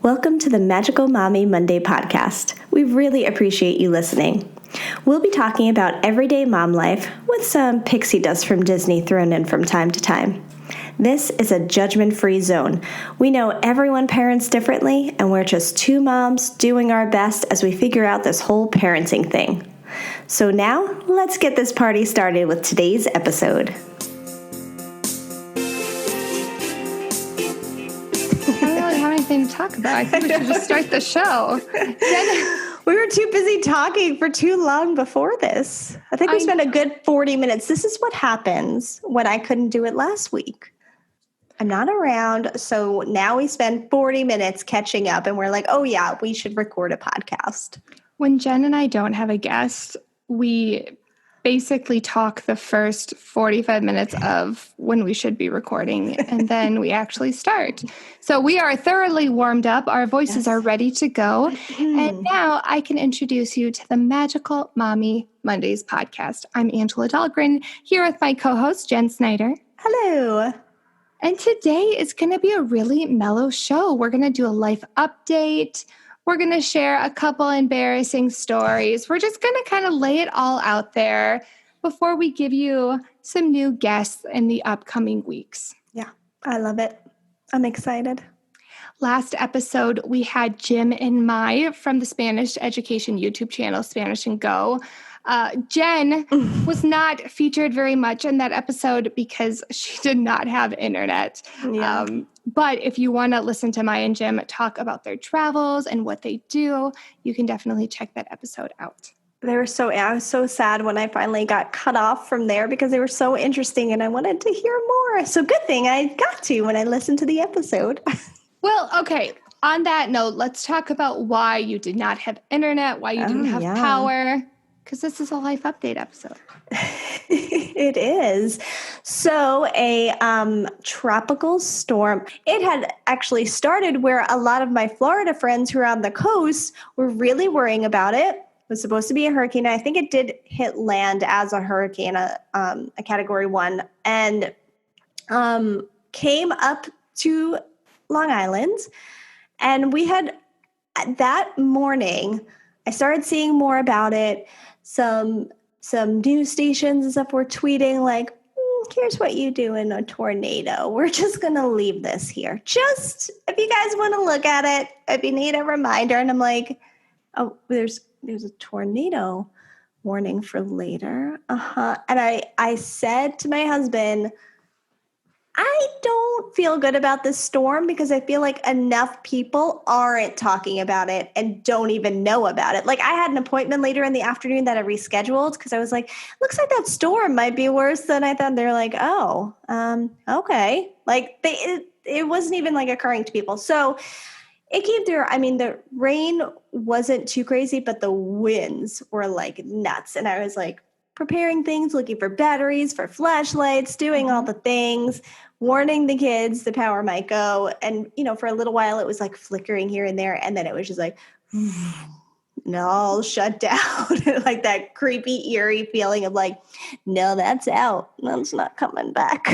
Welcome to the Magical Mommy Monday podcast. We really appreciate you listening. We'll be talking about everyday mom life with some pixie dust from Disney thrown in from time to time. This is a judgment-free zone. We know everyone parents differently, and we're just two moms doing our best as we figure out this whole parenting thing. So now, let's get this party started with today's episode. To talk about. I think we should just start the show. We were too busy talking for too long before this. I think we spent a good 40 minutes. This is what happens when I couldn't do it last week. I'm not around, so now we spend 40 minutes catching up, and we're like, oh yeah, we should record a podcast. When Jen and I don't have a guest, we basically talk the first 45 minutes of when we should be recording, and then we actually start. So we are thoroughly warmed up. Our voices are ready to go. And now I can introduce you to the Magical Mommy Mondays podcast. I'm Angela Dahlgren, here with my co-host, Jen Snyder. Hello. And today is going to be a really mellow show. We're going to do a life update. We're going to share a couple embarrassing stories. We're just going to kind of lay it all out there before we give you some new guests in the upcoming weeks. Yeah, I love it. I'm excited. Last episode, we had Jim and Mai from the Spanish education YouTube channel, Spanish and Go. Jen was not featured very much in that episode because she did not have internet. Yeah. But if you want to listen to Mai and Jim talk about their travels and what they do, you can definitely check that episode out. I was so sad when I finally got cut off from there because they were so interesting and I wanted to hear more. So good thing I got to when I listened to the episode. Well, okay. On that note, let's talk about why you did not have internet, why you didn't have power. Because this is a life update episode. It is. So a tropical storm, it had actually started where a lot of my Florida friends who are on the coast were really worrying about it. It was supposed to be a hurricane. I think it did hit land as a hurricane, a Category 1, and came up to Long Island. And we had, that morning, I started seeing more about it. Some news stations and stuff were tweeting like, here's what you do in a tornado. We're just going to leave this here. Just if you guys want to look at it, if you need a reminder. And I'm like, oh, there's a tornado warning for later. And I said to my husband, I don't feel good about this storm because I feel like enough people aren't talking about it and don't even know about it. Like I had an appointment later in the afternoon that I rescheduled because I was like, looks like that storm might be worse than I thought. They're like, oh, okay. Like it wasn't even like occurring to people. So it came through. I mean, the rain wasn't too crazy, but the winds were like nuts. And I was like preparing things, looking for batteries, for flashlights, doing all the things, warning the kids the power might go. And, for a little while it was like flickering here and there. And then it was just like, no, shut down. Like that creepy, eerie feeling of like, no, that's out. That's not coming back.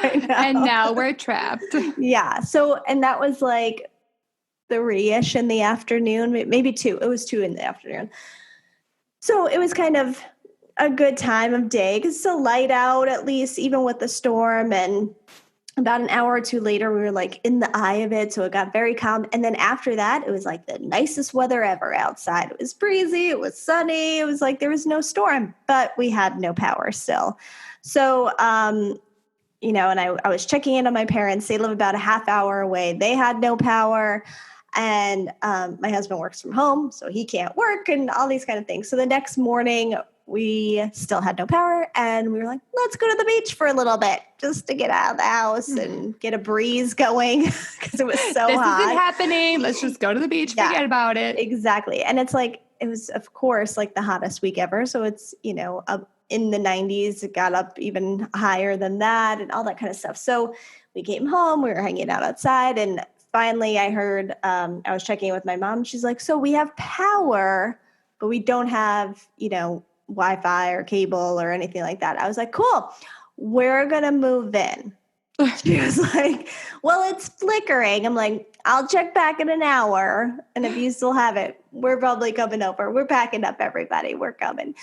And now we're trapped. Yeah. So, and that was like 3-ish in the afternoon, maybe 2. It was 2 in the afternoon. So it was kind of a good time of day because it's still light out, at least even with the storm. And about an hour or two later, we were like in the eye of it. So it got very calm. And then after that, it was like the nicest weather ever outside. It was breezy. It was sunny. It was like there was no storm, but we had no power still. So, and I was checking in on my parents. They live about a half hour away. They had no power. And my husband works from home, so he can't work and all these kind of things. So the next morning, we still had no power, and we were like, let's go to the beach for a little bit just to get out of the house and get a breeze going because it was so hot. This isn't happening. Let's just go to the beach, forget about it. Exactly. And it's like, it was, of course, like the hottest week ever. So it's, up in the 90s. It got up even higher than that and all that kind of stuff. So we came home. We were hanging out outside, and finally I heard, I was checking in with my mom. She's like, so we have power, but we don't have, Wi-Fi or cable or anything like that. I was like, cool, we're going to move in. She was like, well, it's flickering. I'm like, I'll check back in an hour. And if you still have it, we're probably coming over. We're packing up, everybody. We're coming.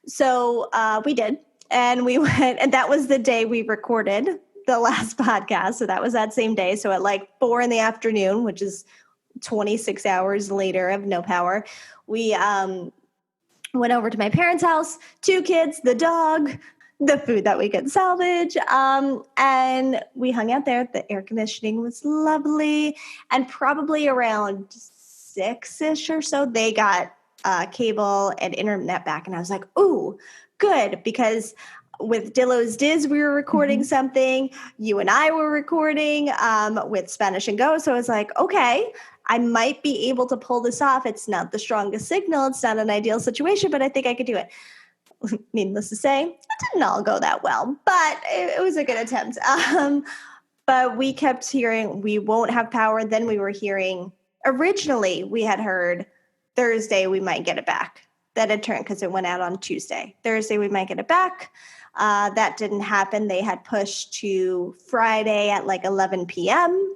So we did. And we went, and that was the day we recorded the last podcast. So that was that same day. So at like 4 p.m, which is 26 hours later of no power, we went over to my parents' house, 2 kids, the dog, the food that we could salvage. And we hung out there. The air conditioning was lovely. And probably around 6-ish or so, they got cable and internet back. And I was like, ooh, good. Because with Dillo's Diz, we were recording something. You and I were recording with Spanish and Go. So I was like, okay, I might be able to pull this off. It's not the strongest signal. It's not an ideal situation, but I think I could do it. Needless to say, it didn't all go that well, but it was a good attempt. But we kept hearing we won't have power. Then we were hearing, originally we had heard Thursday we might get it back. That had turned because it went out on Tuesday. Thursday we might get it back. That didn't happen. They had pushed to Friday at like 11 p.m.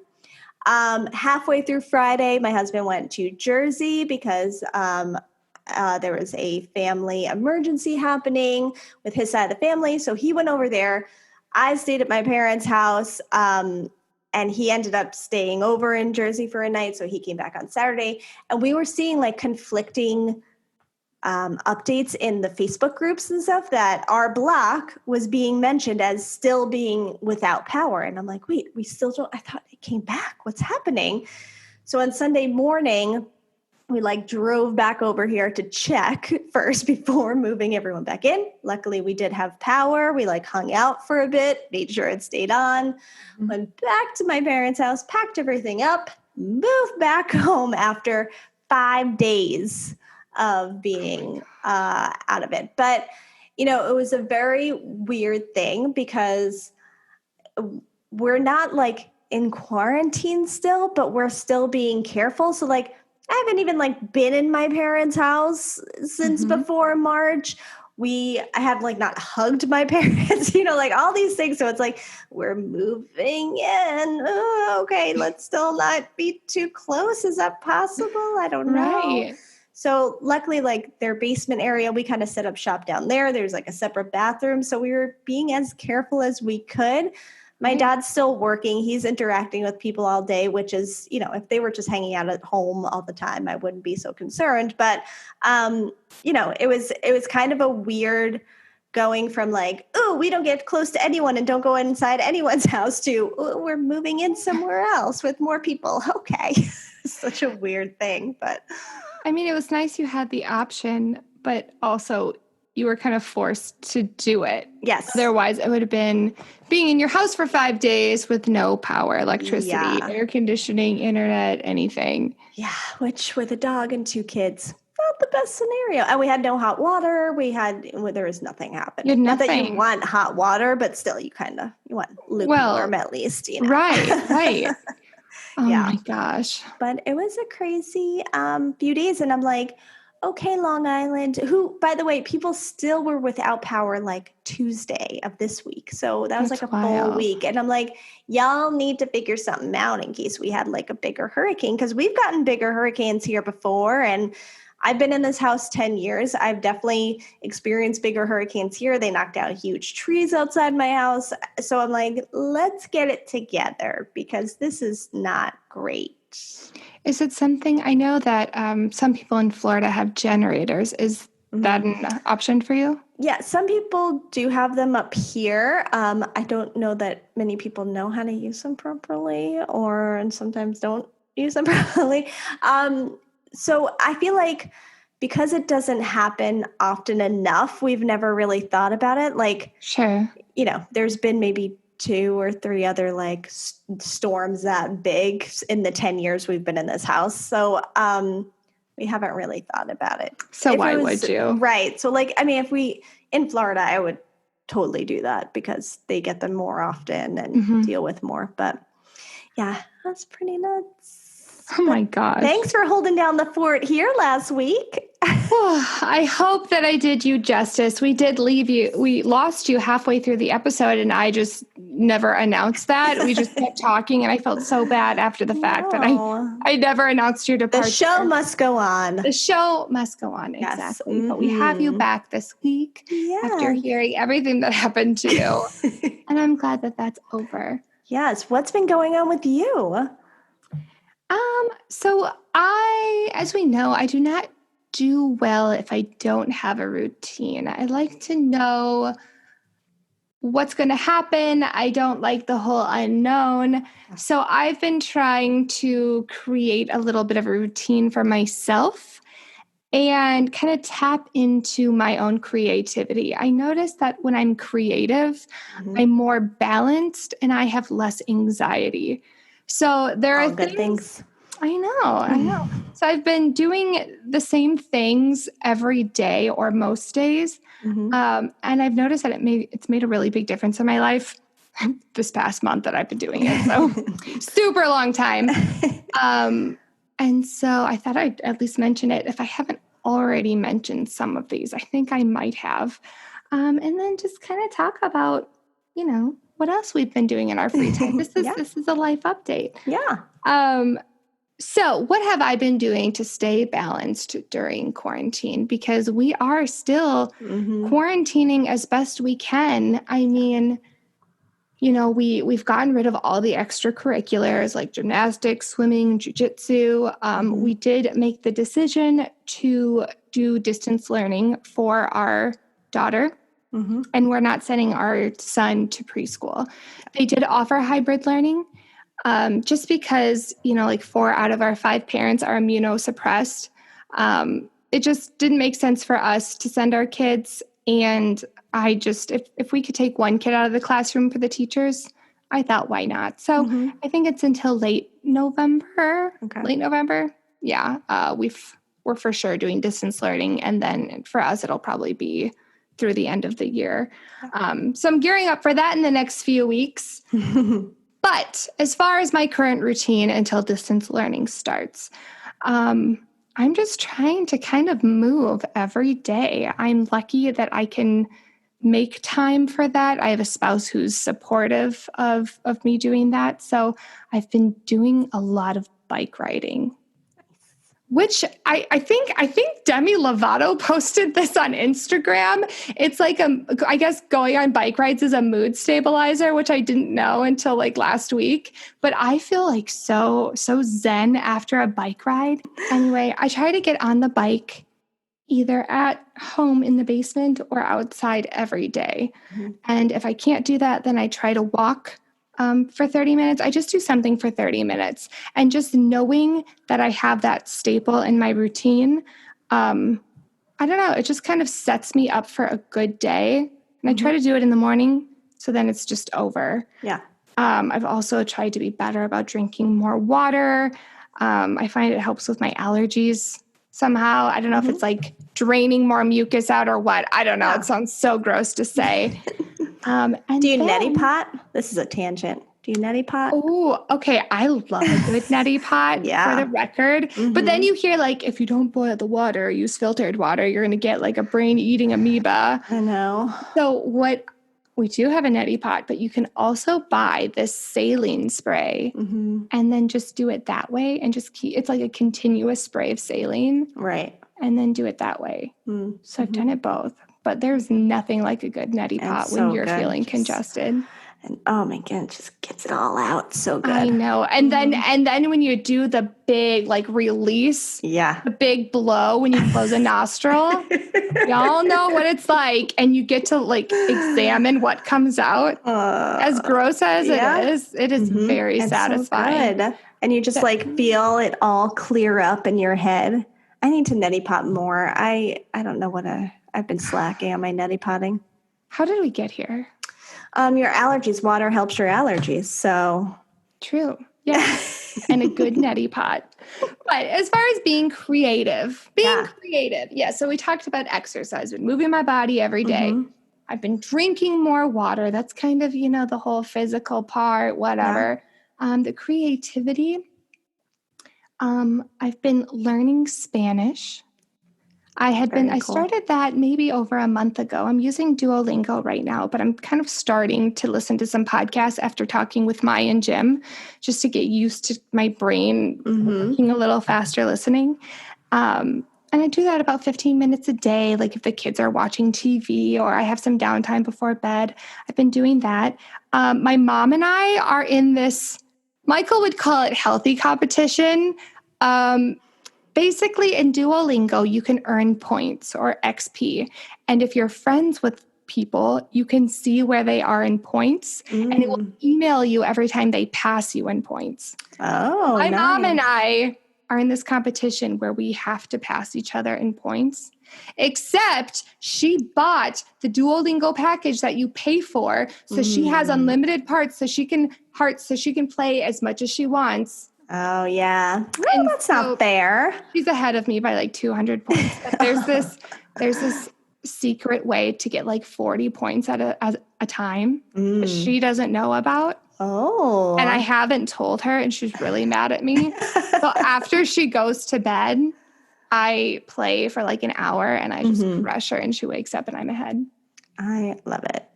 Halfway through Friday, my husband went to Jersey because there was a family emergency happening with his side of the family. So he went over there. I stayed at my parents' house, and he ended up staying over in Jersey for a night. So he came back on Saturday. And we were seeing like conflicting updates in the Facebook groups and stuff that our block was being mentioned as still being without power. And I'm like, wait, we still don't, I thought it came back. What's happening? So on Sunday morning, we like drove back over here to check first before moving everyone back in. Luckily, we did have power. We like hung out for a bit, made sure it stayed on, went back to my parents' house, packed everything up, moved back home after 5 days of being out of it. But, you know, it was a very weird thing because we're not like in quarantine still, but we're still being careful. So like, I haven't even like been in my parents' house since before March. I have like not hugged my parents, you know, like all these things. So it's like, we're moving in. Oh, okay, let's still not be too close. Is that possible? I don't know. Right. So luckily, like their basement area, we kind of set up shop down there. There's like a separate bathroom. So we were being as careful as we could. My dad's still working. He's interacting with people all day, which is, you know, if they were just hanging out at home all the time, I wouldn't be so concerned. But, you know, it was kind of a weird going from like, oh, we don't get close to anyone and don't go inside anyone's house to, oh, we're moving in somewhere else with more people. Okay. Such a weird thing. But I mean, it was nice you had the option, but also you were kind of forced to do it. yes. Otherwise, it would have been being in your house for 5 days with no power, electricity, Yeah. air conditioning, internet, anything. Yeah, which with a dog and 2 kids, not the best scenario. And we had no hot water. There was nothing happening. You had Not that you nothing. want hot water, but still you want lukewarm at least, you know. Right. Oh Yeah. my gosh. But it was a crazy few days. And I'm like, okay, Long Island, who, by the way, people still were without power like Tuesday of this week. So that was That's like a full wild. week. And I'm like, y'all need to figure something out in case we had like a bigger hurricane, because we've gotten bigger hurricanes here before. And I've been in this house 10 years. I've definitely experienced bigger hurricanes here. They knocked down huge trees outside my house. So I'm like, let's get it together because this is not great. Is it something, I know that some people in Florida have generators. Is that an option for you? Yeah, some people do have them up here. I don't know that many people know how to use them properly and sometimes don't use them properly. So I feel like because it doesn't happen often enough, we've never really thought about it. Like, Sure. you know, there's been maybe 2 or 3 other like storms that big in the 10 years we've been in this house. So we haven't really thought about it. So If why it was- would you? Right. So like, I mean, if we in Florida, I would totally do that because they get them more often and deal with more. But yeah, that's pretty nuts. Oh my gosh. Thanks for holding down the fort here last week. I hope that I did you justice. We did leave you. We lost you halfway through the episode, and I just never announced that. We just kept talking, and I felt so bad after the fact that No. I never announced your The departure. show must go on. The show must go on, Yes. exactly. But we have you back this week after hearing everything that happened to you. And I'm glad that that's over. Yes. What's been going on with you? So as we know, I do not do well if I don't have a routine. I like to know what's going to happen. I don't like the whole unknown. So I've been trying to create a little bit of a routine for myself and kind of tap into my own creativity. I notice that when I'm creative, I'm more balanced and I have less anxiety. So there are good things. I know. So I've been doing the same things every day or most days. And I've noticed that it's made a really big difference in my life this past month that I've been doing it. So super long time. And so I thought I'd at least mention it. If I haven't already mentioned some of these, I think I might have. And then just kind of talk about, what else we've been doing in our free time. This is a life update. Yeah. So what have I been doing to stay balanced during quarantine? Because we are still quarantining as best we can. I mean, we've gotten rid of all the extracurriculars like gymnastics, swimming, jiu-jitsu. We did make the decision to do distance learning for our daughter, and we're not sending our son to preschool. They did offer hybrid learning. Just because, 4 out of our 5 parents are immunosuppressed, it just didn't make sense for us to send our kids. And if we could take one kid out of the classroom for the teachers, I thought, why not? So I think it's until late November. Yeah. We're for sure doing distance learning. And then for us, it'll probably be through the end of the year. So I'm gearing up for that in the next few weeks. But as far as my current routine until distance learning starts, I'm just trying to kind of move every day. I'm lucky that I can make time for that. I have a spouse who's supportive of me doing that. So I've been doing a lot of bike riding, which I think Demi Lovato posted this on Instagram. It's like, I guess going on bike rides is a mood stabilizer, which I didn't know until like last week. But I feel like so zen after a bike ride. Anyway, I try to get on the bike either at home in the basement or outside every day. And if I can't do that, then I try to walk for 30 minutes. I just do something for 30 minutes. And just knowing that I have that staple in my routine, I don't know, it just kind of sets me up for a good day. And I try to do it in the morning, so then it's just over. Yeah. I've also tried to be better about drinking more water. I find it helps with my allergies somehow. I don't know if it's like draining more mucus out or what. I don't know. It sounds so gross to say. And do you neti pot? This is a tangent. Do you neti pot? Oh, okay. I love a good neti pot for the record. But then you hear like, if you don't boil the water, use filtered water, you're going to get like a brain-eating amoeba. I know. So we do have a neti pot, but you can also buy this saline spray and then just do it that way and just it's like a continuous spray of saline. Right. And then do it that way. So I've done it both. But there's nothing like a good neti pot when you're feeling congested. And oh my God, it just gets it all out. So good. I know. And then when you do the big like release, the big blow when you close a nostril, y'all know what it's like. And you get to like examine what comes out. As gross as it is very satisfying. So good. And you just like feel it all clear up in your head. I need to neti pot more. I don't know I've been slacking on my neti potting. How did we get here? Your allergies. Water helps your allergies. So true. Yeah. And a good neti pot. But as far as being creative. Yeah. So we talked about exercise and moving my body every day. I've been drinking more water. That's kind of, the whole physical part, whatever. The creativity. I've been learning Spanish. I started that maybe over a month ago. I'm using Duolingo right now, but I'm kind of starting to listen to some podcasts after talking with Maya and Jim, just to get used to my brain working a little faster listening. And I do that about 15 minutes a day, like if the kids are watching TV or I have some downtime before bed. I've been doing that. My mom and I are in this, Michael would call it healthy competition. Basically, in Duolingo, you can earn points or XP. And if you're friends with people, you can see where they are in points, and it will email you every time they pass you in points. Oh, My nice. mom and I are in this competition where we have to pass each other in points, except she bought the Duolingo package that you pay for. So she has unlimited parts so she can play as much as she wants. Oh, yeah. Well, that's not fair. She's ahead of me by like 200 points. But there's this secret way to get like 40 points at a time that she doesn't know about. Oh. And I haven't told her, and she's really mad at me. So after she goes to bed, I play for like an hour, and I just crush her, and she wakes up, and I'm ahead. I love it.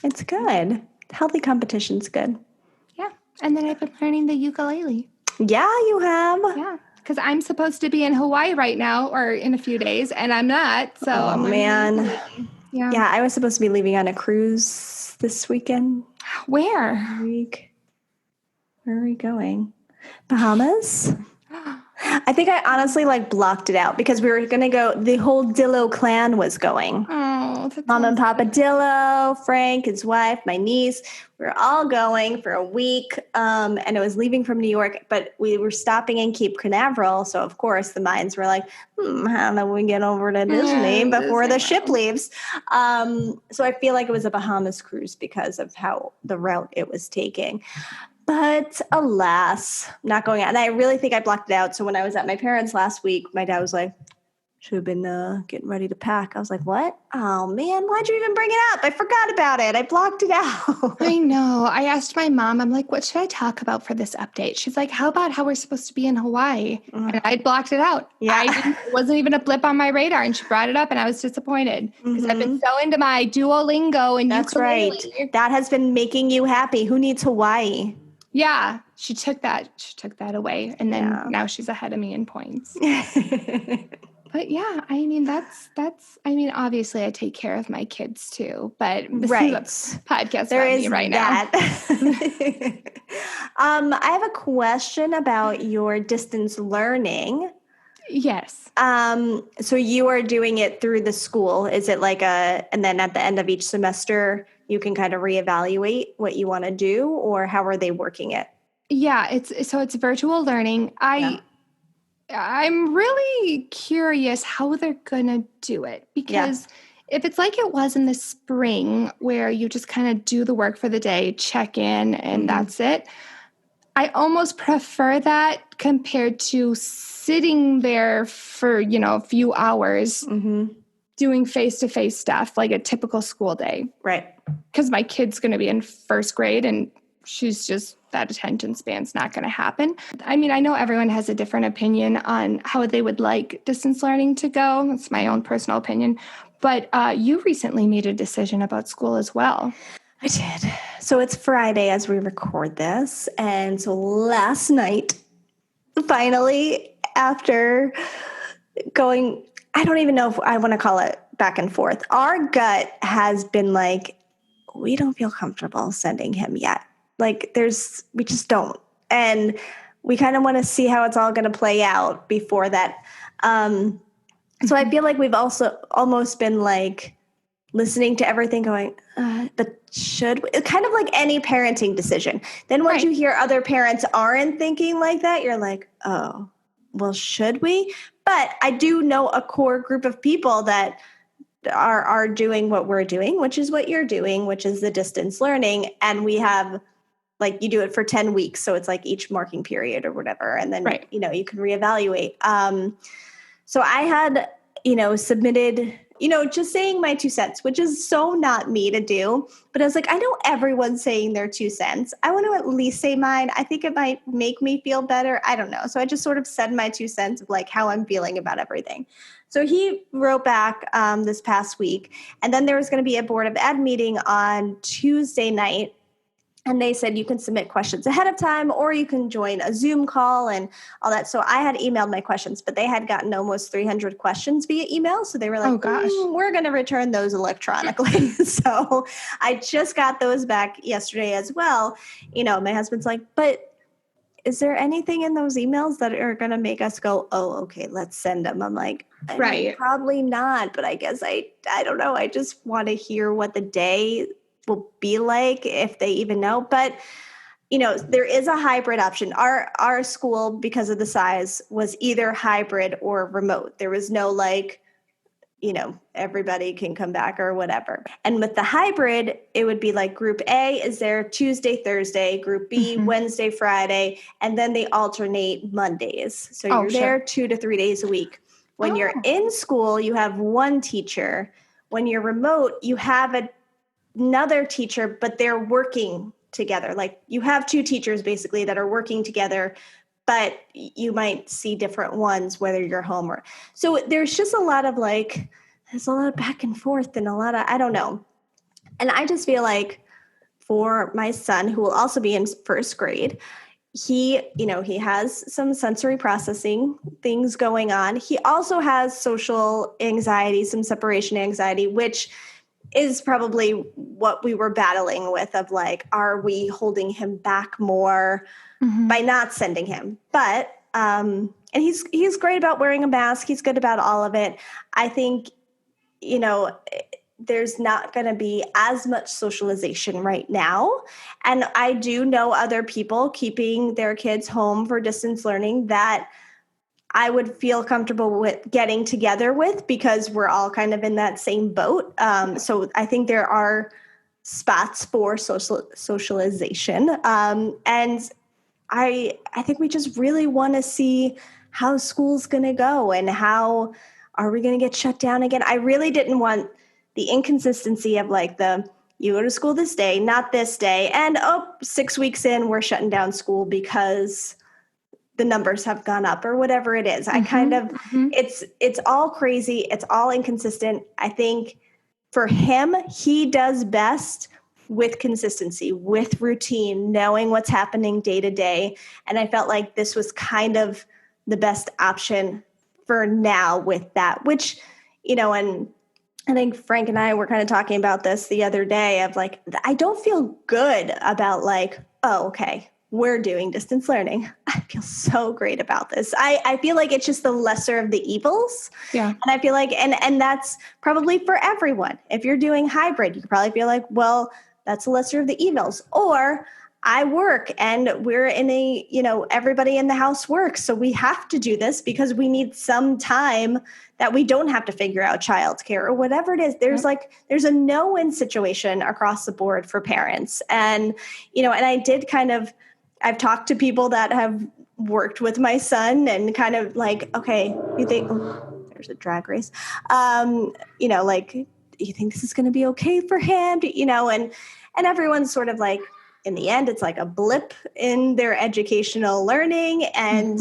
It's good. Healthy competition's good. Yeah. And then I've been learning the ukulele. Yeah, you have. Yeah. Because I'm supposed to be in Hawaii right now or in a few days, and I'm not. So I'm man. Yeah. Yeah, I was supposed to be leaving on a cruise this weekend. Where? Where are we going? Bahamas? I think I honestly blocked it out because we were going to go, the whole Dillo clan was going. Oh, that's Mom and Papa Dillo, Frank, his wife, my niece. We were all going for a week, and it was leaving from New York, but we were stopping in Cape Canaveral. So, of course, the minds were like, how do we get over to Disney before the ship leaves? So I feel like it was a Bahamas cruise because of how the route it was taking. But alas, not going out. And I really think I blocked it out. So when I was at my parents' last week, my dad was like, should have been getting ready to pack. I was like, what? Oh, man, why'd you even bring it up? I forgot about it. I blocked it out. I know. I asked my mom, I'm like, what should I talk about for this update? She's like, how about how we're supposed to be in Hawaii? And I blocked it out. Yeah. It wasn't even a blip on my radar. And she brought it up and I was disappointed because I've been so into my Duolingo and That's ukulele. right. That has been making you happy. Who needs Hawaii? Yeah, she took that away, and then now she's ahead of me in points. But yeah, I mean obviously I take care of my kids too, but this is a podcast about me right now. I have a question about your distance learning. Yes. So you are doing it through the school. Is it and then at the end of each semester, you can kind of reevaluate what you want to do, or how are they working it? Yeah, it's virtual learning. I'm really curious how they're going to do it because if it's like it was in the spring where you just kind of do the work for the day, check in, and that's it. I almost prefer that compared to sitting there for, a few hours doing face-to-face stuff like a typical school day. Right. Because my kid's going to be in first grade and she's just, that attention span's not going to happen. I mean, I know everyone has a different opinion on how they would like distance learning to go. That's my own personal opinion. But you recently made a decision about school as well. I did. So it's Friday as we record this. And so last night, finally, after going, I don't even know if I want to call it back and forth, our gut has been like, we don't feel comfortable sending him yet. We just don't. And we kind of want to see how it's all going to play out before that. So I feel like we've also almost been listening to everything going, but should we? Kind of like any parenting decision. Then once you hear other parents aren't thinking like that, you're like, oh, well, should we? But I do know a core group of people that are doing what we're doing, which is what you're doing, which is the distance learning. And we have you do it for 10 weeks. So it's each marking period or whatever. And then, you can reevaluate. So I had, submitted, just saying my 2 cents, which is so not me to do. But I was like, I know everyone's saying their 2 cents. I want to at least say mine. I think it might make me feel better. I don't know. So I just sort of said my 2 cents of like how I'm feeling about everything. So he wrote back this past week, and then there was going to be a Board of Ed meeting on Tuesday night. And they said you can submit questions ahead of time or you can join a Zoom call and all that. So I had emailed my questions, but they had gotten almost 300 questions via email. So they were like, oh gosh, we're going to return those electronically. So I just got those back yesterday as well. My husband's like, but is there anything in those emails that are going to make us go, oh, okay, let's send them? I'm like, right. probably not. But I guess I don't know. I just want to hear what the day will be like, if they even know. But there is a hybrid option. Our school, because of the size, was either hybrid or remote. There was no everybody can come back or whatever. And with the hybrid, it would be like group A is there Tuesday, Thursday, group B, Wednesday, Friday, and then they alternate Mondays. So you're there 2 to 3 days a week. When you're in school, you have one teacher. When you're remote, you have another teacher, but they're working together. Like you have 2 teachers basically that are working together, but you might see different ones, whether you're home or, so there's just a lot of there's a lot of back and forth and a lot of, I don't know. And I just feel like for my son, who will also be in first grade, he has some sensory processing things going on. He also has social anxiety, some separation anxiety, which is probably what we were battling with of like, are we holding him back more by not sending him? But, and he's great about wearing a mask. He's good about all of it. I think, there's not going to be as much socialization right now. And I do know other people keeping their kids home for distance learning that I would feel comfortable with getting together with, because we're all kind of in that same boat. So I think there are spots for socialization. And I think we just really want to see how school's going to go and how are we going to get shut down again. I really didn't want the inconsistency of you go to school this day, not this day. And 6 weeks in, we're shutting down school because the numbers have gone up or whatever it is. I kind of, it's all crazy. It's all inconsistent. I think for him, he does best with consistency, with routine, knowing what's happening day to day. And I felt like this was kind of the best option for now with that, which, and I think Frank and I were kind of talking about this the other day of I don't feel good about oh, okay, we're doing distance learning. I feel so great about this. I feel like it's just the lesser of the evils. Yeah. And I feel like, and that's probably for everyone. If you're doing hybrid, you probably feel like, well, that's the lesser of the evils. Or I work and we're in everybody in the house works. So we have to do this because we need some time that we don't have to figure out childcare or whatever it is. There's a no-win situation across the board for parents. And, and I did I've talked to people that have worked with my son and kind of okay, you think, there's a drag race. You think this is going to be okay for him? And everyone's sort of in the end, it's a blip in their educational learning and,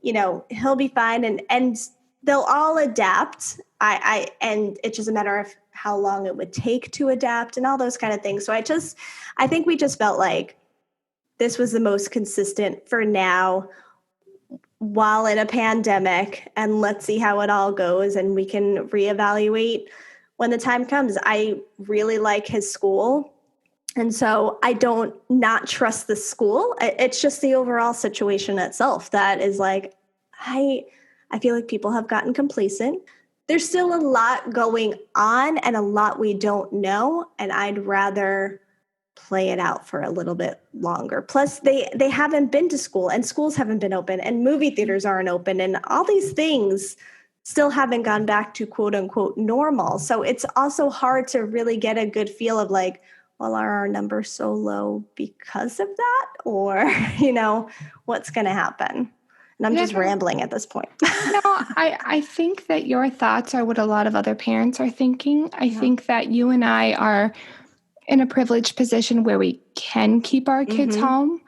he'll be fine and they'll all adapt. And it's just a matter of how long it would take to adapt and all those kind of things. So I think we just felt like this was the most consistent for now while in a pandemic, and let's see how it all goes and we can reevaluate when the time comes. I really like his school. And so I don't not trust the school. It's just the overall situation itself that is I feel like people have gotten complacent. There's still a lot going on and a lot we don't know. And I'd rather play it out for a little bit longer. Plus they haven't been to school and schools haven't been open and movie theaters aren't open and all these things still haven't gone back to quote unquote normal. So it's also hard to really get a good feel of well, are our numbers so low because of that? Or, what's going to happen? And I'm just Yeah. rambling at this point. No, I think that your thoughts are what a lot of other parents are thinking. I think that you and I are in a privileged position where we can keep our kids home.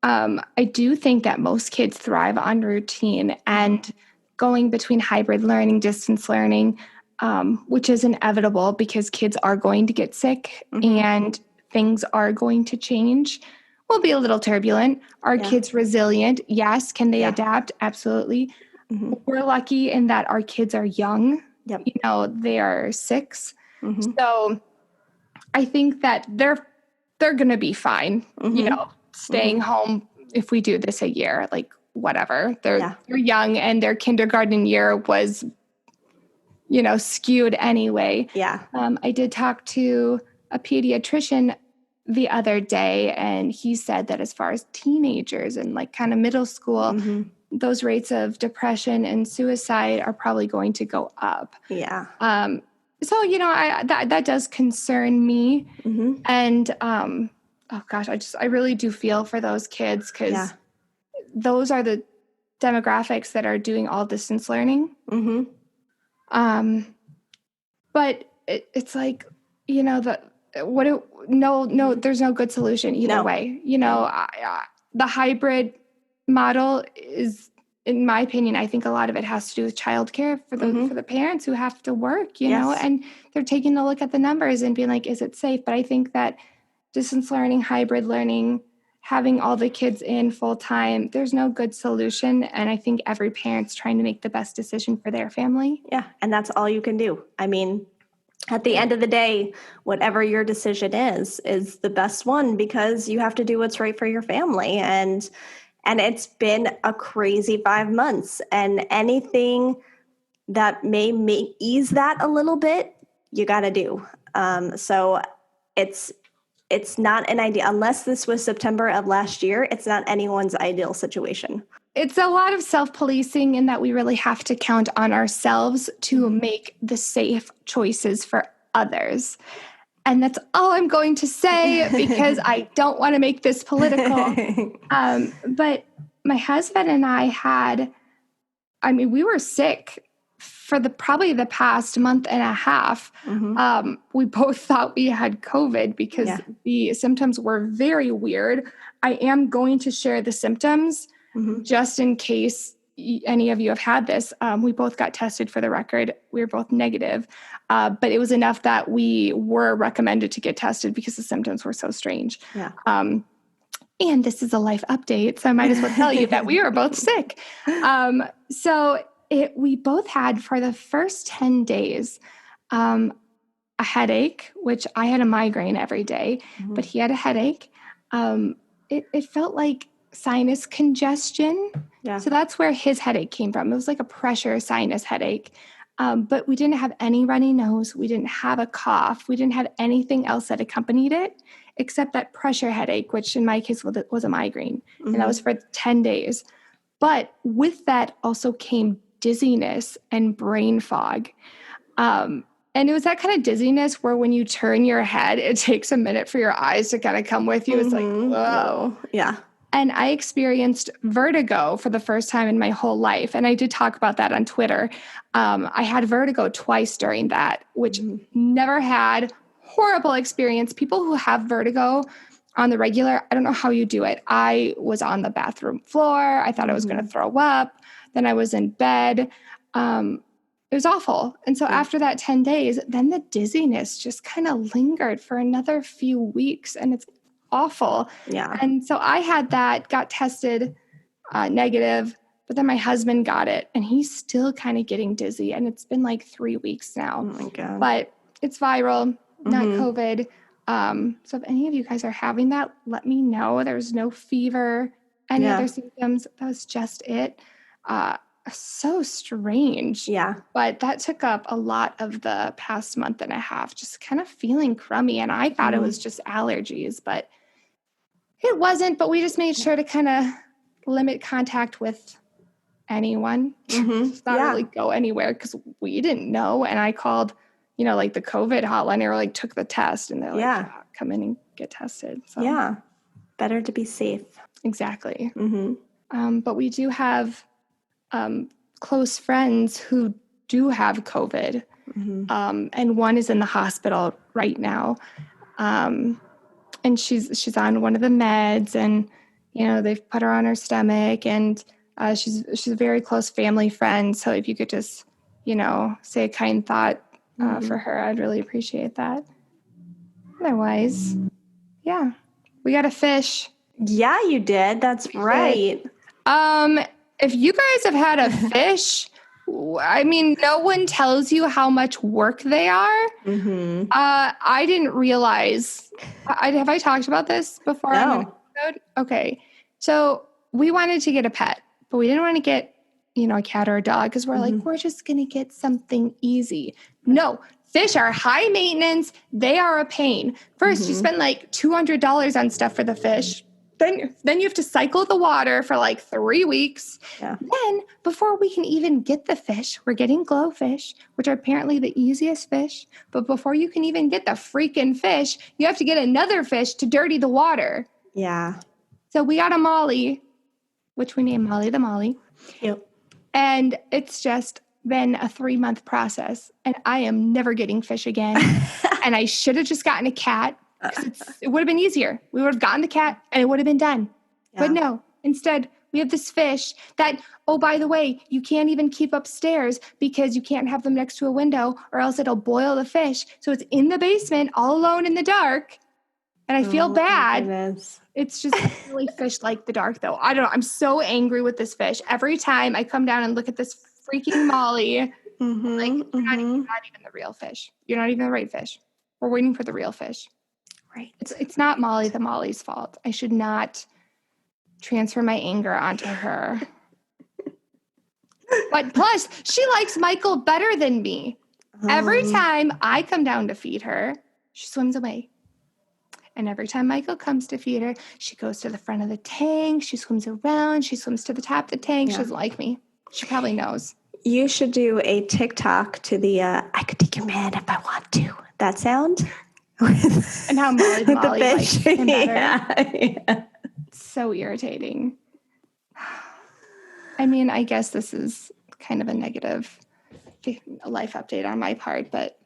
I do think that most kids thrive on routine and going between hybrid learning, distance learning, which is inevitable because kids are going to get sick and things are going to change. Will be a little turbulent. Are kids resilient? Yes. Can they adapt? Absolutely. We're lucky in that our kids are young. Yep. You know, they are 6. So I think that they're going to be fine, you know, staying home if we do this a year, like whatever. They're young and their kindergarten year was, you know, skewed anyway. Yeah. I did talk to a pediatrician the other day, and he said that as far as teenagers and like kind of middle school, those rates of depression and suicide are probably going to go up. Yeah. So, you know, that does concern me. And, oh gosh, I really do feel for those kids because those are the demographics that are doing all distance learning. But it's like, you know, no, there's no good solution either way. You know, the hybrid model is, in my opinion, I think a lot of it has to do with childcare for the parents who have to work, you know, and they're taking a look at the numbers and being like, is it safe? But I think that distance learning, hybrid learning, having all the kids in full time, there's no good solution. And I think every parent's trying to make the best decision for their family. Yeah. And that's all you can do. I mean, at the end of the day, whatever your decision is the best one because you have to do what's right for your family. And it's been a crazy 5 months, and anything that may ease that a little bit, you got to do. So it's not an idea, unless this was September of last year, it's not anyone's ideal situation. It's a lot of self-policing in that we really have to count on ourselves to make the safe choices for others. And that's all I'm going to say because I don't want to make this political. But my husband and I we were sick for probably the past month and a half. We both thought we had COVID because the symptoms were very weird. I am going to share the symptoms just in case any of you have had this. We both got tested for the record. We were both negative, but it was enough that we were recommended to get tested because the symptoms were so strange. And this is a life update, so I might as well tell you that we were both sick. We both had, for the first 10 days, a headache, which I had a migraine every day, but he had a headache. It felt like sinus congestion. So that's where his headache came from. It was like a pressure sinus headache. But we didn't have any runny nose. We didn't have a cough. We didn't have anything else that accompanied it except that pressure headache, which in my case was a migraine. And that was for 10 days. But with that also came dizziness and brain fog. And it was that kind of dizziness where when you turn your head, it takes a minute for your eyes to kind of come with you. It's like, whoa. Yeah. And I experienced vertigo for the first time in my whole life. And I did talk about that on Twitter. I had vertigo twice during that, which never had. Horrible experience. People who have vertigo on the regular, I don't know how you do it. I was on the bathroom floor. I thought I was going to throw up. Then I was in bed. It was awful. And so after that 10 days, then the dizziness just kind of lingered for another few weeks. And it's awful. Yeah. And so I had that, got tested negative, but then my husband got it and he's still kind of getting dizzy. And it's been like 3 weeks now. Oh my God. But it's viral, not COVID. So if any of you guys are having that, let me know. There's no fever, any other symptoms. That was just it. So strange. Yeah. But that took up a lot of the past month and a half, just kind of feeling crummy. And I thought it was just allergies, but it wasn't. But we just made sure to kind of limit contact with anyone. Just not really go anywhere because we didn't know. And I called, like the COVID hotline, or like took the test and they're like, come in and get tested. So yeah, better to be safe. Exactly. But we do have close friends who do have COVID. And one is in the hospital right now. And she's on one of the meds, and, they've put her on her stomach, and she's a very close family friend. So if you could just, say a kind thought for her, I'd really appreciate that. Otherwise, yeah, we got a fish. Yeah, you did. That's right. If you guys have had a fish, I mean, no one tells you how much work they are. I didn't realize. Have I talked about this before on an episode? Okay. So we wanted to get a pet, but we didn't want to get, a cat or a dog because we're like, we're just going to get something easy. No, fish are high maintenance. They are a pain. First, you spend like $200 on stuff for the fish. Then you have to cycle the water for like 3 weeks. Yeah. Then before we can even get the fish, we're getting glowfish, which are apparently the easiest fish. But before you can even get the freaking fish, you have to get another fish to dirty the water. Yeah. So we got a Molly, which we named Molly the Molly. Yep. And it's just been a 3-month process. And I am never getting fish again. And I should have just gotten a cat. It would have been easier. We would have gotten the cat and it would have been done. Yeah. But no, instead we have this fish that, oh, by the way, you can't even keep upstairs because you can't have them next to a window or else it'll boil the fish. So it's in the basement all alone in the dark. And I feel bad. It's just really fish like the dark though. I don't know. I'm so angry with this fish. Every time I come down and look at this freaking Molly, like you're not even the real fish. You're not even the right fish. We're waiting for the real fish. Right. It's not Molly the Molly's fault. I should not transfer my anger onto her. But plus, she likes Michael better than me. Every time I come down to feed her, she swims away. And every time Michael comes to feed her, she goes to the front of the tank. She swims around. She swims to the top of the tank. Yeah. She doesn't like me. She probably knows. You should do a TikTok to the I could take your man if I want to. That sound? And how Molly likes him better. Yeah. It's so irritating. I mean, I guess this is kind of a negative life update on my part, but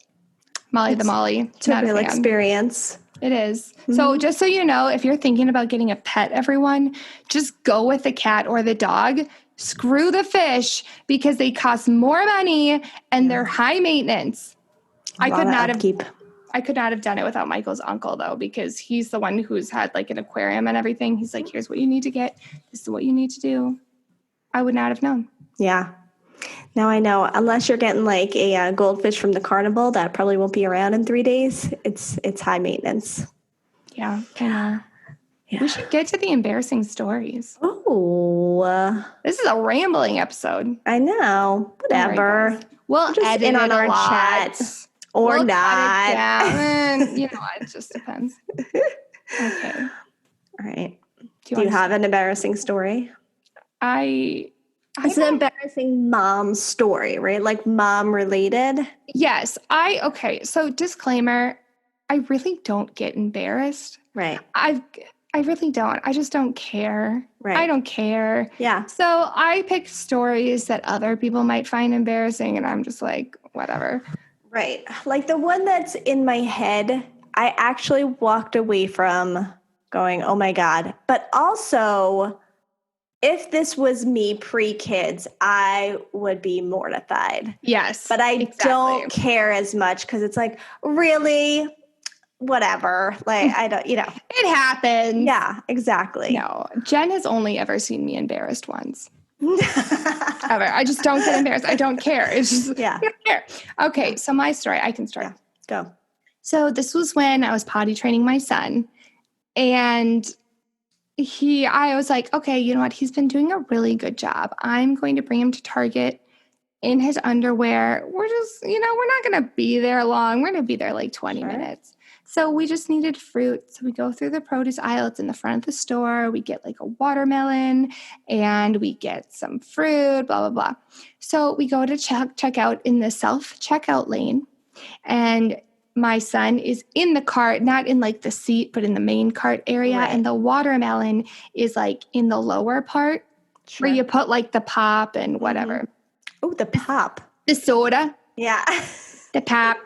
Molly the Molly. It's a real experience. It is. So just so you know, if you're thinking about getting a pet, everyone, just go with the cat or the dog. Screw the fish because they cost more money and they're high maintenance. I could not have done it without Michael's uncle, though, because he's the one who's had like an aquarium and everything. He's like, here's what you need to get. This is what you need to do. I would not have known. Yeah. Now I know. Unless you're getting like a goldfish from the carnival, that probably won't be around in 3 days. It's high maintenance. Yeah. I know. Yeah. We should get to the embarrassing stories. Oh. This is a rambling episode. I know. Whatever. Right, we'll just edit in on our chat. Or we'll not. It just depends. Okay. All right. Do you have an embarrassing story? It's an embarrassing mom story, right? Like mom related? Yes. So disclaimer, I really don't get embarrassed. Right. I really don't. I just don't care. Right. I don't care. Yeah. So I pick stories that other people might find embarrassing, and I'm just like, whatever. Right. Like the one that's in my head, I actually walked away from going, oh my God. But also, if this was me pre-kids, I would be mortified. Yes. But I don't care as much because it's like, really? Whatever. Like, I don't, It happens. Yeah, exactly. No, Jen has only ever seen me embarrassed once. Ever. I just don't get embarrassed. I don't care. It's just, I don't care. Okay, so my story, I can start. Yeah. Go. So this was when I was potty training my son, and I was like, okay, you know what? He's been doing a really good job. I'm going to bring him to Target in his underwear. We're just, we're not going to be there long. We're going to be there like 20 minutes. So we just needed fruit. So we go through the produce aisle. It's in the front of the store. We get like a watermelon and we get some fruit, blah, blah, blah. So we go to check out in the self-checkout lane. And my son is in the cart, not in like the seat, but in the main cart area. Right. And the watermelon is like in the lower part. Sure. where you put like the pop and whatever. Oh, the pop. The soda. Yeah. The pop.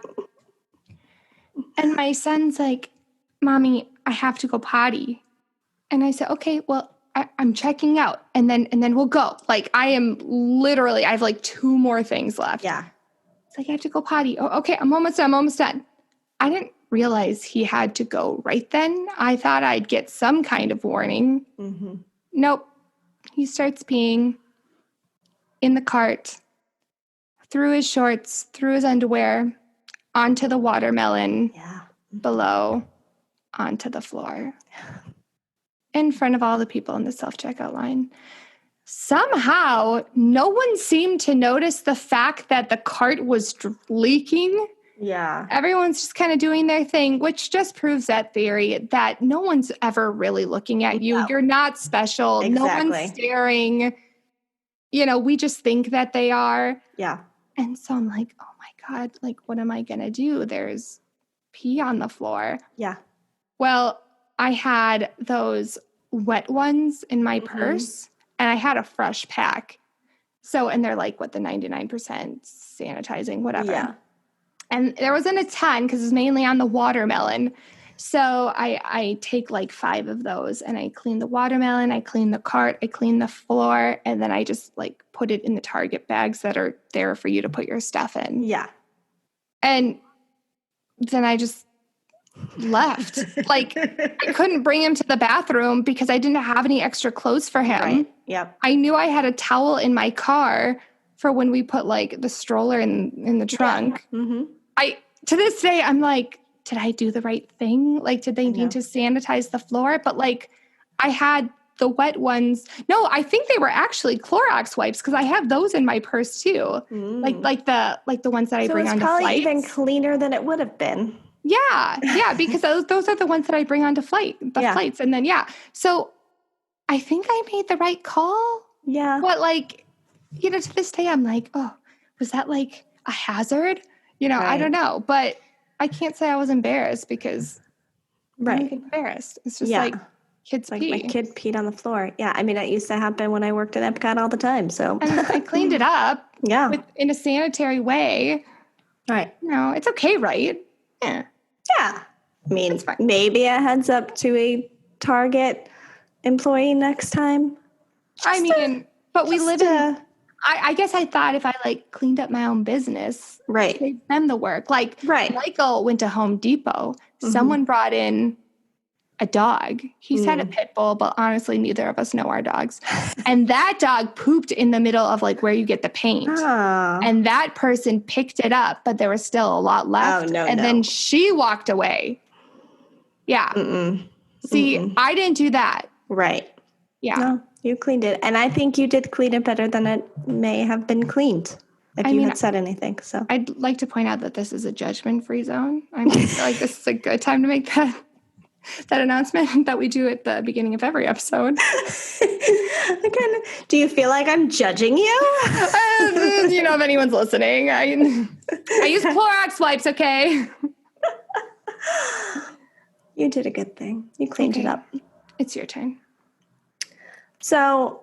And my son's like, Mommy, I have to go potty. And I said, okay, well, I'm checking out and then we'll go. Like I have like 2 more things left. Yeah. It's like, I have to go potty. Oh, okay. I'm almost done. I didn't realize he had to go right then. I thought I'd get some kind of warning. Mm-hmm. Nope. He starts peeing in the cart, through his shorts, through his underwear, onto the watermelon, below, onto the floor, in front of all the people in the self-checkout line. Somehow, no one seemed to notice the fact that the cart was leaking. Yeah. Everyone's just kind of doing their thing, which just proves that theory that no one's ever really looking at you. No. You're not special. Exactly. No one's staring. We just think that they are. Yeah. And so I'm like, oh my God, like, what am I going to do? There's pee on the floor. Yeah. Well, I had those wet ones in my purse and I had a fresh pack. So, and they're like, the 99% sanitizing, whatever. Yeah. And there wasn't a ton because it's mainly on the watermelon. So I take like 5 of those and I clean the watermelon, I clean the cart, I clean the floor, and then I just like put it in the Target bags that are there for you to put your stuff in. Yeah. And then I just left. Like I couldn't bring him to the bathroom because I didn't have any extra clothes for him. Right. Yep. I knew I had a towel in my car for when we put like the stroller in the trunk. Yeah. Mm-hmm. To this day, I'm like, did I do the right thing? Like, did they need to sanitize the floor? But like, I had the wet ones. No, I think they were actually Clorox wipes because I have those in my purse too. Like the ones that I bring onto flights. So it's probably even cleaner than it would have been. Yeah, because those are the ones that I bring onto flights. And then, so I think I made the right call. Yeah. But like, to this day, I'm like, oh, was that like a hazard? I don't know. But I can't say I was embarrassed because I don't get embarrassed. It's just like kids pee. My kid peed on the floor. Yeah, I mean, it used to happen when I worked at Epcot all the time. So and I cleaned it up. In a sanitary way. Right. No, it's okay, right? Yeah. Yeah. I mean, maybe a heads up to a Target employee next time. But we live in... I guess I thought if I like cleaned up my own business, save them the work. Like Michael went to Home Depot. Mm-hmm. Someone brought in a dog. He's had a pit bull, but honestly, neither of us know our dogs. And that dog pooped in the middle of like where you get the paint. Oh. And that person picked it up, but there was still a lot left. Then she walked away. Yeah. Mm-mm. See, I didn't do that. Right. Yeah. No. You cleaned it. And I think you did clean it better than it may have been cleaned if you had said anything. So I'd like to point out that this is a judgment-free zone. I feel like this is a good time to make that announcement that we do at the beginning of every episode. Do you feel like I'm judging you? If anyone's listening. I use Clorox wipes, okay? You did a good thing. You cleaned it up. It's your turn. So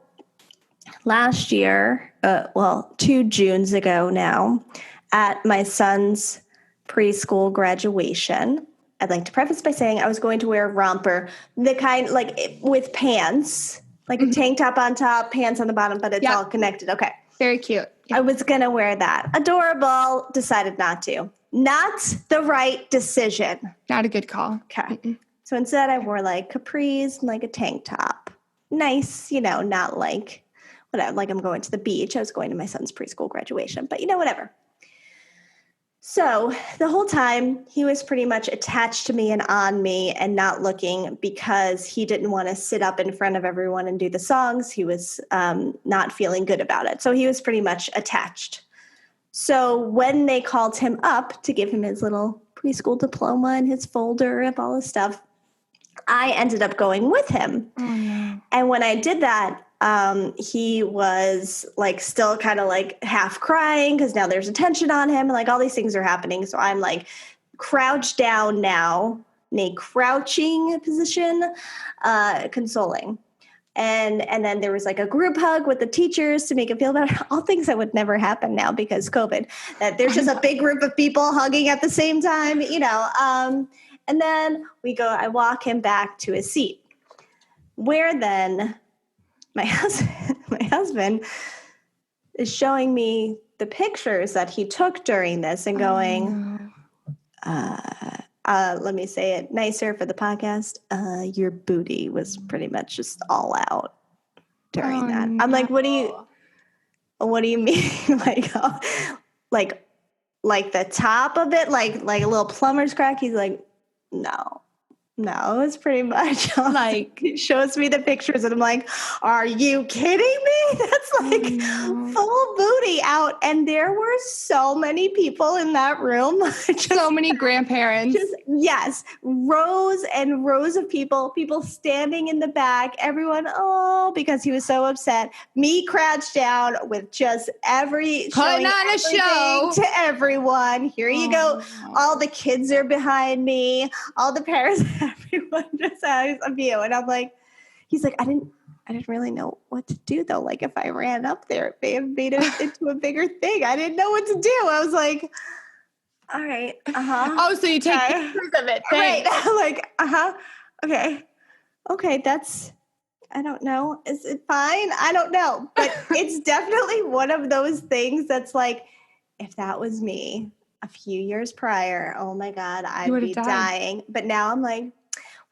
last year, 2 Junes ago now, at my son's preschool graduation, I'd like to preface by saying I was going to wear a romper, the kind like with pants, like a tank top on top, pants on the bottom, but it's all connected. Okay. Very cute. I was going to wear that. Adorable. Decided not to. Not the right decision. Not a good call. Okay. Mm-mm. So instead I wore like capris and like a tank top. Nice, not like whatever, like I'm going to the beach. I was going to my son's preschool graduation, but whatever. So the whole time he was pretty much attached to me and on me and not looking because he didn't want to sit up in front of everyone and do the songs. He was not feeling good about it. So he was pretty much attached. So when they called him up to give him his little preschool diploma and his folder of all his stuff, I ended up going with him. Oh, no. And when I did that, he was like still kind of like half crying because now there's attention on him and like all these things are happening. So I'm like crouched down now in a crouching position, consoling. And then there was like a group hug with the teachers to make it feel better. All things that would never happen now because COVID. That there's just a big group of people hugging at the same time, and then I walk him back to his seat, where then my husband is showing me the pictures that he took during this and going, let me say it nicer for the podcast. Your booty was pretty much just all out during that. No. I'm like, what do you mean? like the top of it, like a little plumber's crack. He's like, no, it's pretty much like, he shows me the pictures and I'm like, are you kidding me? That's like full booty out. And there were so many people in that room. So many grandparents. Yes. Rows and rows of people standing in the back, everyone, because he was so upset. Me crouched down with just putting on a show to everyone. Here you go. All the kids are behind me. All the parents, everyone just has a view. And I'm like, he's like, I didn't really know what to do though. Like if I ran up there, it may have made it into a bigger thing. I didn't know what to do. I was like, all right. Oh, so you take pictures of it. Thanks. Right. Like, okay. That's, I don't know. Is it fine? I don't know. But it's definitely one of those things that's like, if that was me a few years prior, oh my God, I'd be dying. But now I'm like,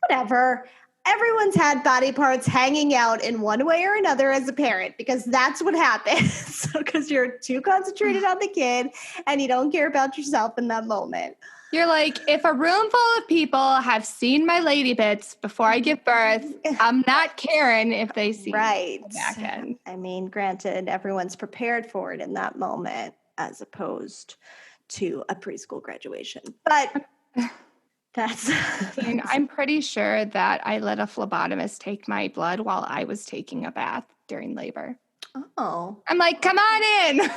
whatever. Everyone's had body parts hanging out in one way or another as a parent because that's what happens. So, because you're too concentrated on the kid and you don't care about yourself in that moment. You're like, if a room full of people have seen my lady bits before I give birth, I'm not caring if they see the back end. I mean, granted, everyone's prepared for it in that moment as opposed to a preschool graduation. But I'm pretty sure that I let a phlebotomist take my blood while I was taking a bath during labor. Oh. I'm like, come on in.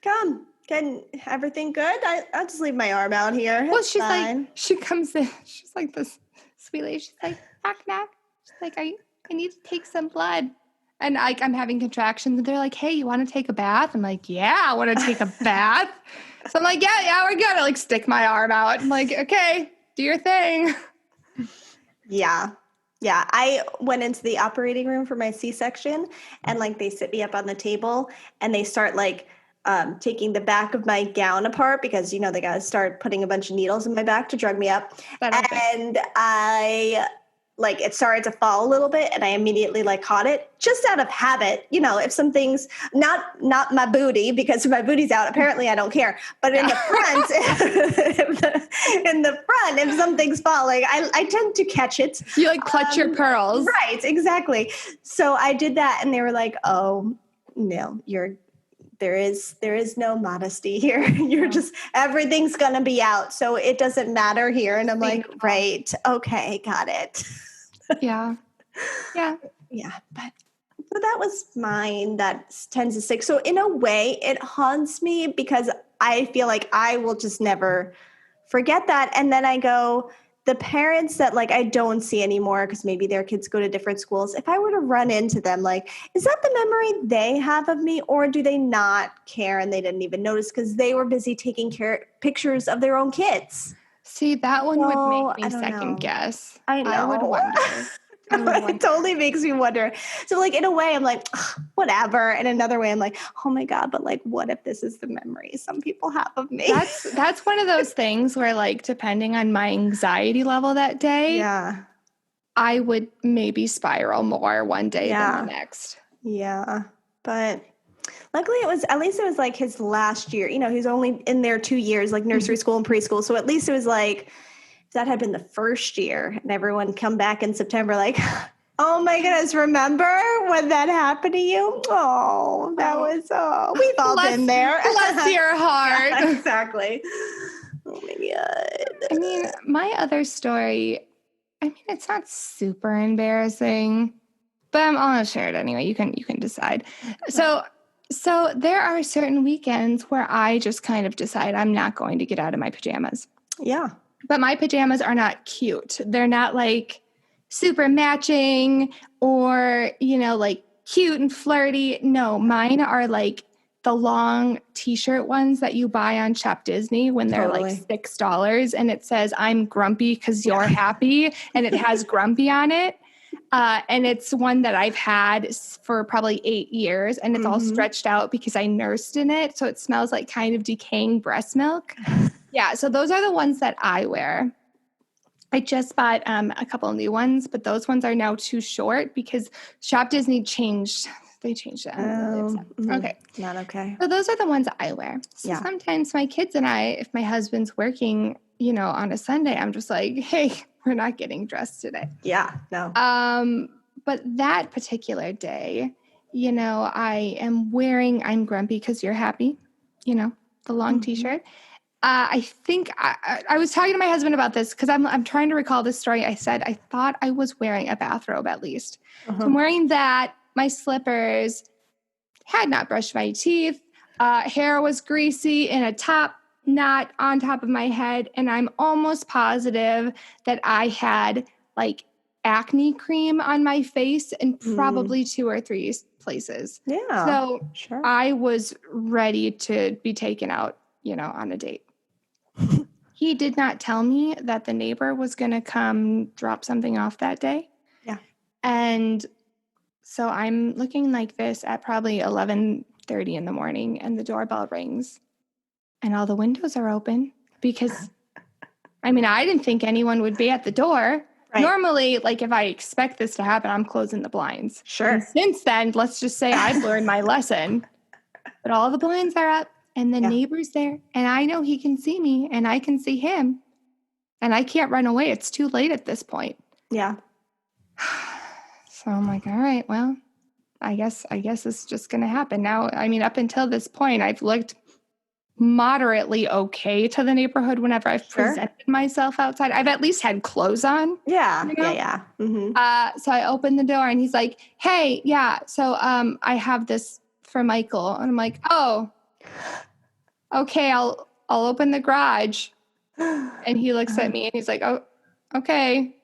Come. Can everything good? I'll just leave my arm out here. Well, It's she's fine. like, she comes in. She's like this sweet lady. She's like, knock. She's like, I need to take some blood. And I'm having contractions. And they're like, hey, you want to take a bath? I'm like, yeah, I want to take a bath. So I'm like, yeah, we're good. I like stick my arm out. I'm like, okay, do your thing. Yeah. I went into the operating room for my C-section and like they sit me up on the table and they start like taking the back of my gown apart because, they got to start putting a bunch of needles in my back to drug me up. And it started to fall a little bit and I immediately caught it just out of habit. If some things, not my booty because my booty's out, apparently I don't care, but in the front, if something's falling, I tend to catch it. You clutch your pearls. Right, exactly. So I did that and they were like, oh no, there is no modesty here. You're just, everything's going to be out. So it doesn't matter here. And I'm like, right. Okay. Got it. Yeah. But that was mine. That's 10 to 6. So in a way it haunts me because I feel like I will just never forget that. And then I go, the parents that I don't see anymore because maybe their kids go to different schools. If I were to run into them, is that the memory they have of me or do they not care and they didn't even notice because they were busy taking pictures of their own kids? See, that one would make me second guess. I know. I would wonder. It totally makes me wonder. So in a way I'm like, whatever. And another way I'm like, oh my God, but what if this is the memory some people have of me? That's one of those things where depending on my anxiety level that day, I would maybe spiral more one day than the next. Yeah. But luckily it was his last year. He's only in there 2 years, nursery school and preschool. So at least it was if that had been the first year and everyone come back in September, oh my goodness, remember when that happened to you? Oh, that was, we've all been there. Bless your heart. Yeah, exactly. Oh my God. I mean, my other story, it's not super embarrassing, but I'm going to share it anyway. You can decide. So there are certain weekends where I just kind of decide I'm not going to get out of my pajamas. Yeah. But my pajamas are not cute. They're not super matching or, like cute and flirty. No, mine are like the long t-shirt ones that you buy on Shop Disney when they're like $6 and it says I'm grumpy because you're happy and it has grumpy on it. And it's one that I've had for probably 8 years and it's all stretched out because I nursed in it. So it smells like kind of decaying breast milk. Yeah. So those are the ones that I wear. I just bought a couple of new ones, but those ones are now too short because Shop Disney changed. They changed it. Okay. Not okay. So those are the ones I wear. So sometimes my kids and I, if my husband's working, on a Sunday, I'm just like, hey, we're not getting dressed today. Yeah, no. But that particular day, I am wearing I'm grumpy because you're happy, the long t-shirt. I think I was talking to my husband about this because I'm trying to recall this story. I said I thought I was wearing a bathrobe at least. So I'm wearing that, my slippers, had not brushed my teeth, hair was greasy in a top knot on top of my head, and I'm almost positive that I had like acne cream on my face in probably 2 or 3 places. Yeah. So I was ready to be taken out, on a date. He did not tell me that the neighbor was going to come drop something off that day. Yeah. And so I'm looking like this at probably 11:30 in the morning and the doorbell rings and all the windows are open because, I didn't think anyone would be at the door. Right. Normally, like if I expect this to happen, I'm closing the blinds. Sure. And since then, let's just say I've learned my lesson. But all the blinds are up and the neighbor's there and I know he can see me and I can see him and I can't run away. It's too late at this point. Yeah. So I'm like, all right, well, I guess it's just going to happen. Now, up until this point, I've looked moderately okay to the neighborhood whenever I've presented myself outside. I've at least had clothes on. Yeah, yeah. So I opened the door and he's like, hey, yeah, so I have this for Michael. And I'm like, oh, okay, I'll open the garage. And he looks at me and he's like, oh, okay.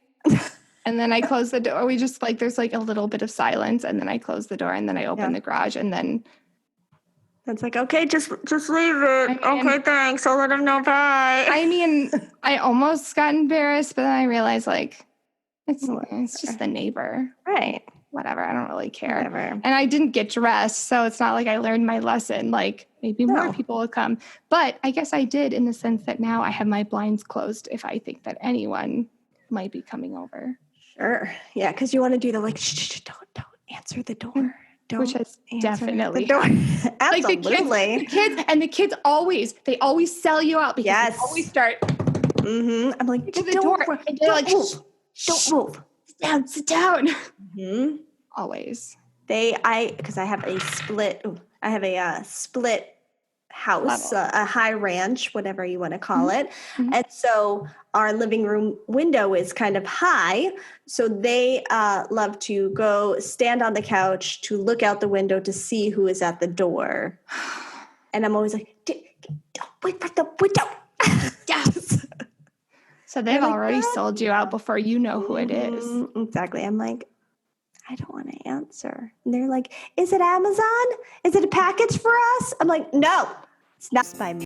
And then I close the door. We just there's a little bit of silence. And then I close the door and then I open the garage and then. It's like, okay, just leave it. Okay, thanks. I'll let him know. Bye. I almost got embarrassed, but then I realized it's just the neighbor. Right. Whatever. I don't really care. Whatever. And I didn't get dressed. So it's not like I learned my lesson. Maybe more people will come. But I guess I did in the sense that now I have my blinds closed if I think that anyone might be coming over. Sure. Yeah, because you want to do the shh, don't answer the door. Don't Which is definitely the door. Absolutely. The kids always sell you out because they always start. I'm like, to the door. And they're like, don't move. Sit down. Always. Because I have a split house, a high ranch, whatever you want to call it. And so our living room window is kind of high. So they love to go stand on the couch to look out the window to see who is at the door. And I'm always like, don't wait for the window. Yes. So they've already sold you out before you know who it is. Exactly. I'm like, I don't want to answer. And they're like, is it Amazon? Is it a package for us? I'm like, no, it's not. By